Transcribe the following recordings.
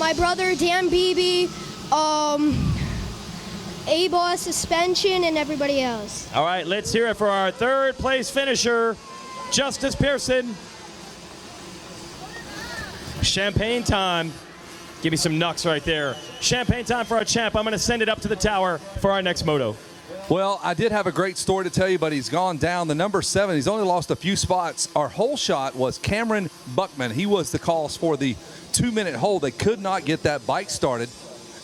my brother Dan Beebe, A-Boss Suspension, and everybody else. All right, let's hear it for our third place finisher, Justice Pearson. Champagne time. Give me some knucks right there. Champagne time for our champ. I'm going to send it up to the tower for our next moto. Well, I did have a great story to tell you, but he's gone down. The number 7, he's only lost a few spots. Our whole shot was Cameron Buckman. He was the cause for the 2-minute hold. They could not get that bike started.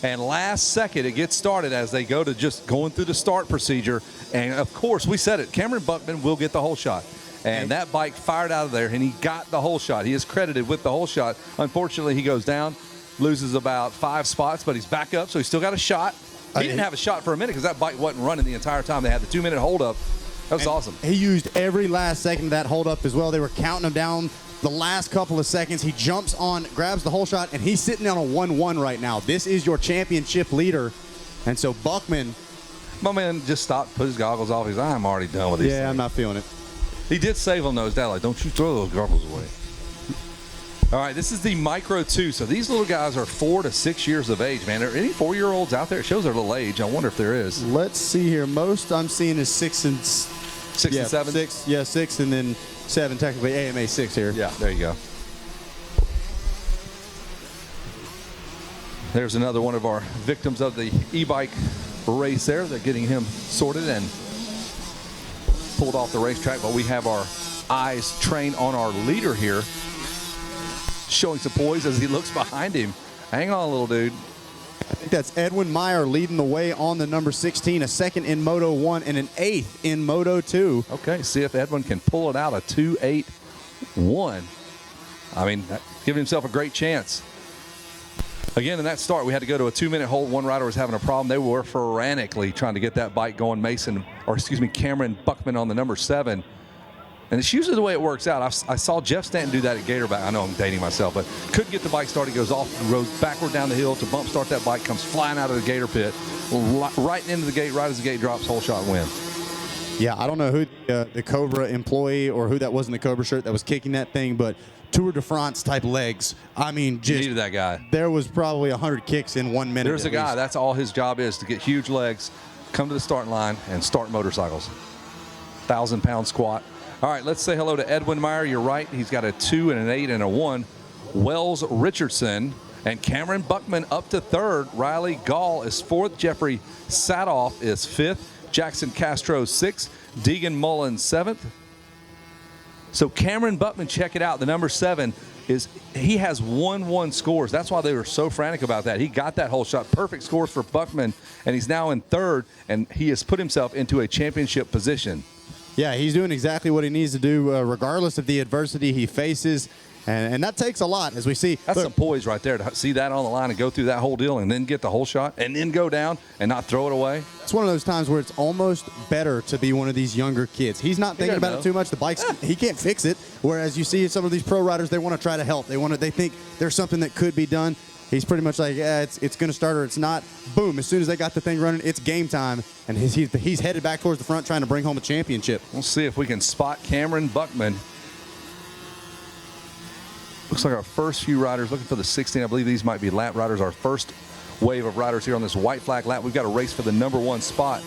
And last second, it gets started as they go to just going through the start procedure. And, of course, we said it, Cameron Buckman will get the whole shot. And that bike fired out of there, and he got the whole shot. He is credited with the whole shot. Unfortunately, he goes down, loses about 5 spots, but he's back up, so he's still got a shot. He didn't have a shot for a minute because that bike wasn't running the entire time. They had the 2-minute hold up. That was awesome. He used every last second of that hold up as well. They were counting him down the last couple of seconds. He jumps on, grabs the whole shot, and he's sitting on a 1-1 right now. This is your championship leader. And so Buckman. My man just stopped, put his goggles off. He's like, I'm already done with these things. I'm not feeling it. He did save on those down. Like, don't you throw those goggles away. All right, this is the Micro 2. So these little guys are 4 to 6 years of age, man. Are there any 4-year-olds out there? It shows their little age. I wonder if there is. Let's see here. Most I'm seeing is 6 and 7? 6 and then 7, technically AMA 6 here. Yeah, there you go. There's another one of our victims of the e-bike race there. They're getting him sorted and pulled off the racetrack, but we have our eyes trained on our leader here, showing some poise as he looks behind him. Hang on, little dude. I think that's Edwin Meyer leading the way on the number 16, a second in Moto 1 and an 8th in Moto 2. Okay, see if Edwin can pull it out, a 2.81. I mean, giving himself a great chance. Again, in that start, we had to go to a 2-minute hold. One rider was having a problem. They were frantically trying to get that bike going. Cameron Buckman on the number 7. And it's usually the way it works out. I saw Jeff Stanton do that at Gatorback. I know I'm dating myself, but couldn't get the bike started. Goes off the road, backward down the hill to bump start that bike, comes flying out of the Gator pit, right into the gate, right as the gate drops, whole shot win. Yeah, I don't know who the Cobra employee or who that was in the Cobra shirt that was kicking that thing, but Tour de France type legs. I mean, just needed that guy. There was probably 100 kicks in 1 minute. There's a guy, that's all his job is, to get huge legs, come to the starting line, and start motorcycles. 1,000-pound squat. All right, let's say hello to Edwin Meyer. You're right. He's got a 2 and an 8 and a 1. Wells Richardson and Cameron Buckman up to 3rd. Riley Gall is 4th. Jeffrey Sadoff is 5th. Jackson Castro 6th. Deegan Mullen 7th. So Cameron Buckman, check it out. The number 7 he has 1-1 scores. That's why they were so frantic about that. He got that whole shot. Perfect scores for Buckman, and he's now in 3rd, and he has put himself into a championship position. Yeah, he's doing exactly what he needs to do, regardless of the adversity he faces. And that takes a lot, as we see. That's some poise right there, to see that on the line and go through that whole deal and then get the whole shot and then go down and not throw it away. It's one of those times where it's almost better to be one of these younger kids. He's not thinking about it too much. The bike's, he can't fix it. Whereas you see some of these pro riders, they want to try to help. They think there's something that could be done. He's pretty much like, it's going to start or it's not. Boom, as soon as they got the thing running, it's game time. And he's headed back towards the front trying to bring home a championship. We'll see if we can spot Cameron Buckman. Looks like our first few riders looking for the 16. I believe these might be lap riders. Our first wave of riders here on this white flag lap. We've got a race for the number 1 spot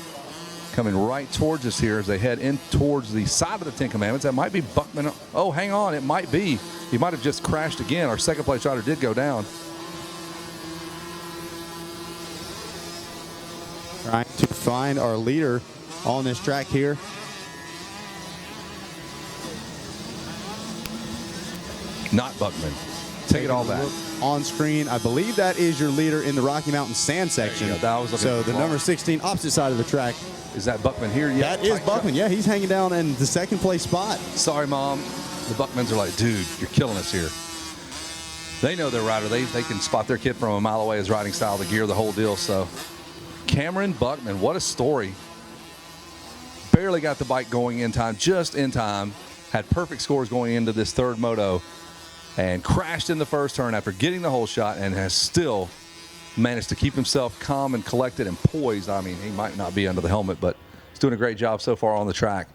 coming right towards us here as they head in towards the side of the 10 Commandments. That might be Buckman. Oh, hang on. It might be. He might have just crashed again. Our second place rider did go down. Trying to find our leader on this track here. Not Buckman. Take it all back. On screen, I believe that is your leader in the Rocky Mountain Sand section. So the number 16, opposite side of the track. Is that Buckman here yet? That is Buckman. Yeah, he's hanging down in the 2nd place spot. Sorry, Mom. The Buckmans are like, dude, you're killing us here. They know their rider. They can spot their kid from a mile away, his riding style, the gear, the whole deal. So Cameron Buckman, what a story. Barely got the bike going in time, just in time. Had perfect scores going into this 3rd moto. And crashed in the first turn after getting the whole shot and has still managed to keep himself calm and collected and poised. I mean, he might not be under the helmet, but he's doing a great job so far on the track.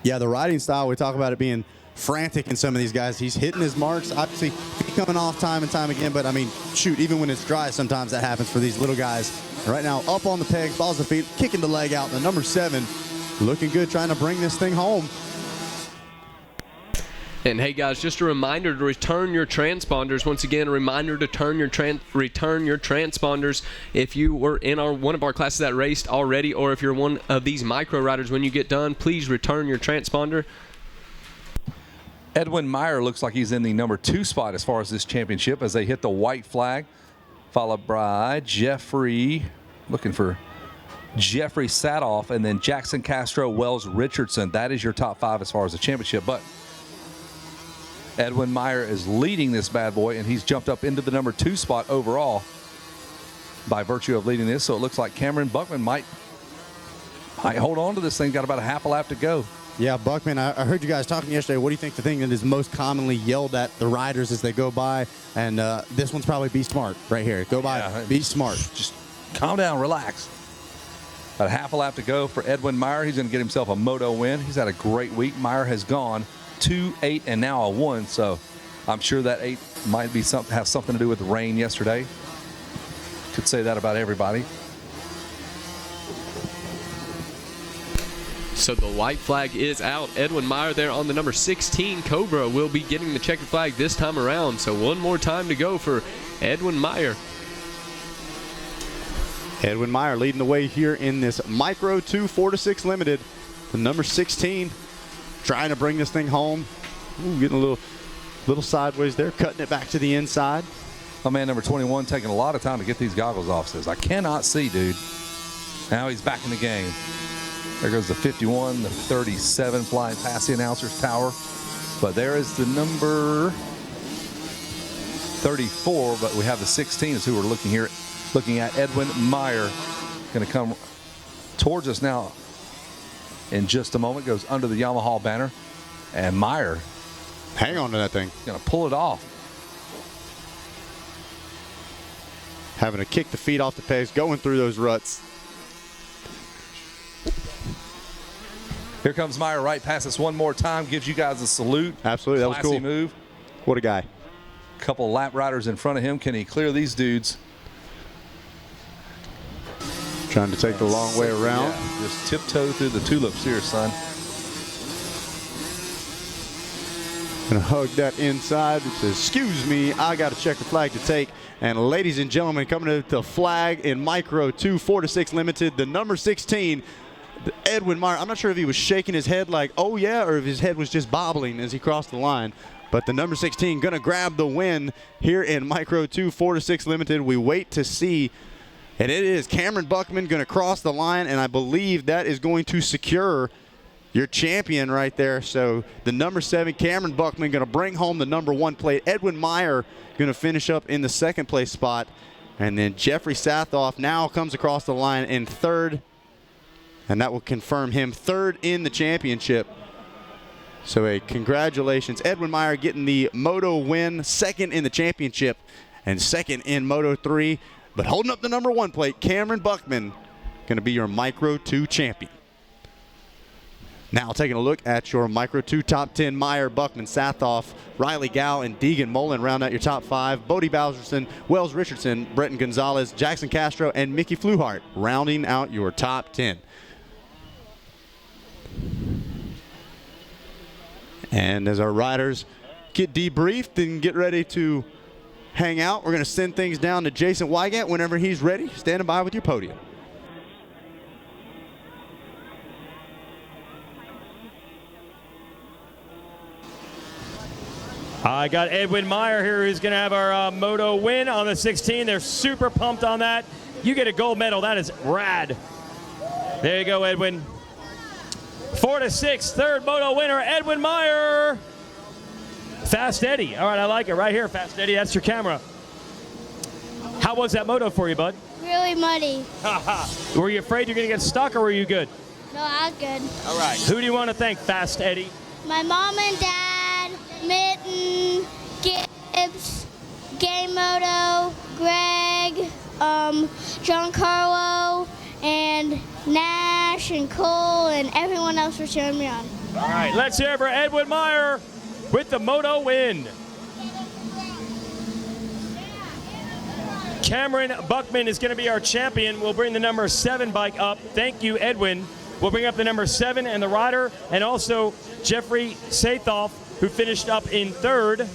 Yeah, the riding style, we talk about it being frantic in some of these guys. He's hitting his marks. Obviously, feet coming off time and time again. But, I mean, shoot, even when it's dry, sometimes that happens for these little guys. Right now, up on the pegs, balls the feet, kicking the leg out. The number 7 looking good, trying to bring this thing home. And hey guys, just a reminder to return your transponders. Once again, a reminder to return your transponders if you were in one of our classes that raced already, or if you're one of these micro riders. When you get done, please return your transponder. Edwin Meyer looks like he's in the number 2 spot as far as this championship as they hit the white flag, followed by Jeffrey, looking for Jeffrey Sadoff, and then Jackson Castro, Wells Richardson. That is your top 5 as far as the championship. But Edwin Meyer is leading this bad boy, and he's jumped up into the number 2 spot overall by virtue of leading this. So it looks like Cameron Buckman might hold on to this thing. Got about a half a lap to go. Yeah, Buckman, I heard you guys talking yesterday. What do you think the thing that is most commonly yelled at the riders as they go by? And this one's probably be smart right here. Go by, be smart. Just calm down, relax. About a half a lap to go for Edwin Meyer. He's going to get himself a moto win. He's had a great week. Meyer has gone 2, 8, and now a 1. So I'm sure that 8 might be have something to do with the rain yesterday. Could say that about everybody. So the white flag is out. Edwin Meyer there on the number 16 Cobra will be getting the checkered flag this time around. So one more time to go for Edwin Meyer. Edwin Meyer leading the way here in this Micro 2 4-6 Limited. The number 16 trying to bring this thing home. Ooh, getting a little sideways there, cutting it back to the inside. My man number 21 taking a lot of time to get these goggles off. Says, I cannot see, dude. Now he's back in the game. There goes the 51, the 37 flying past the announcer's tower. But there is the number 34, but we have the 16 is who we're looking at. Edwin Meyer going to come towards us now in just a moment. Goes under the Yamaha banner. And Meyer, hang on to that thing. Going to pull it off. Having to kick the feet off the pegs, going through those ruts. Here comes Meyer right past us one more time. Gives you guys a salute. Absolutely, that was cool. Classy move. What a guy. Couple lap riders in front of him. Can he clear these dudes? Trying to take the long way around. Yeah, just tiptoe through the tulips here, son. Gonna hug that inside. It says, excuse me, I got a checker flag to take. And ladies and gentlemen, coming to the flag in Micro 2 4-6 Limited, the number 16, Edwin Meyer. I'm not sure if he was shaking his head like, oh yeah, or if his head was just bobbling as he crossed the line. But the number 16 gonna grab the win here in Micro 2 4-6 Limited. We wait to see. And it is Cameron Buckman going to cross the line, and I believe that is going to secure your champion right there. So the number 7, Cameron Buckman, going to bring home the number 1 plate. Edwin Meyer going to finish up in the 2nd place spot. And then Jeffrey Sathoff now comes across the line in 3rd, and that will confirm him 3rd in the championship. So a congratulations. Edwin Meyer getting the Moto win, 2nd in the championship, and 2nd in Moto 3. But holding up the number 1 plate, Cameron Buckman, going to be your Micro 2 champion. Now taking a look at your Micro 2 top 10, Meyer, Buckman, Sathoff, Riley Gow, and Deegan Mullen round out your top 5. Bodie Bowserson, Wells Richardson, Bretton Gonzalez, Jackson Castro, and Mickey Fluhart rounding out your top 10. And as our riders get debriefed and get ready to hang out, we're going to send things down to Jason Wygant whenever he's ready. Standing by with your podium. I got Edwin Meyer here who's going to have our Moto win on the 16. They're super pumped on that. You get a gold medal. That is rad. There you go, Edwin. 4-6, 3rd Moto winner, Edwin Meyer. Fast Eddie. All right, I like it right here, Fast Eddie. That's your camera. How was that moto for you, bud? Really muddy. Were you afraid you're going to get stuck, or were you good? No, I'm good. All right. Who do you want to thank, Fast Eddie? My mom and dad, Mitten, Gibbs, Game Moto, Greg, Giancarlo, and Nash and Cole and everyone else for cheering me on. All right, let's hear it for Edwin Meyer. with the Moto win. Cameron Buckman is going to be our champion. We'll bring the number 7 bike up. Thank you, Edwin. We'll bring up the number 7 and the rider, and also Jeffrey Sathoff, who finished up in 3rd.